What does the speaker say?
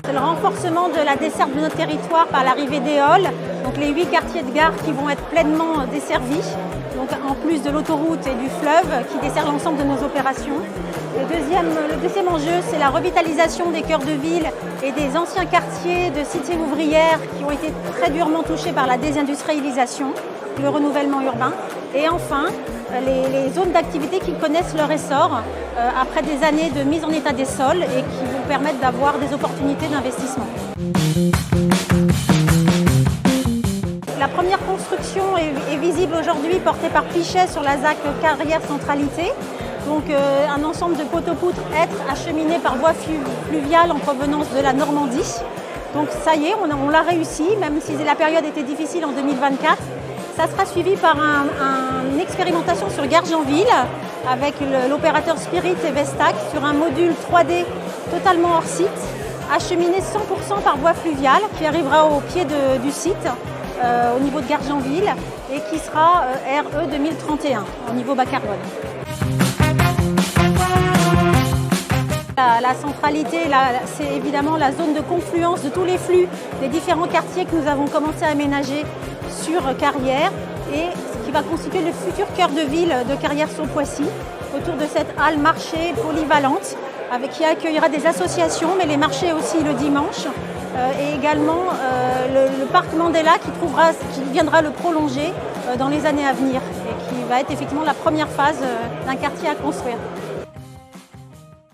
C'est le renforcement de la desserte de notre territoire par l'arrivée d'Éole, donc les 8 quartiers de gare qui vont être pleinement desservis, donc en plus de l'autoroute et du fleuve qui dessert l'ensemble de nos opérations. Le deuxième enjeu, c'est la revitalisation des cœurs de ville et des anciens quartiers de cités ouvrières qui ont été très durement touchés par la désindustrialisation, le renouvellement urbain. Et enfin, les zones d'activité qui connaissent leur essor après des années de mise en état des sols et qui vont permettre d'avoir des opportunités d'investissement. La première construction est visible aujourd'hui, portée par Pichet sur la ZAC Carrière Centralité. Donc un ensemble de poteaux-poutres êtres acheminés par voie fluviale en provenance de la Normandie. Donc ça y est, on l'a réussi, même si la période était difficile en 2024. Ça sera suivi par une expérimentation sur Gargenville avec l'opérateur Spirit et Vestac sur un module 3D totalement hors site, acheminé 100% par voie fluviale qui arrivera au pied du site au niveau de Gargenville et qui sera RE 2031 au niveau bas carbone. La centralité, c'est évidemment la zone de confluence de tous les flux des différents quartiers que nous avons commencé à aménager sur Carrière et ce qui va constituer le futur cœur de ville de Carrière-sur-Poissy autour de cette halle marché polyvalente qui accueillera des associations, mais les marchés aussi le dimanche et également le parc Mandela qui viendra le prolonger dans les années à venir et qui va être effectivement la première phase d'un quartier à construire.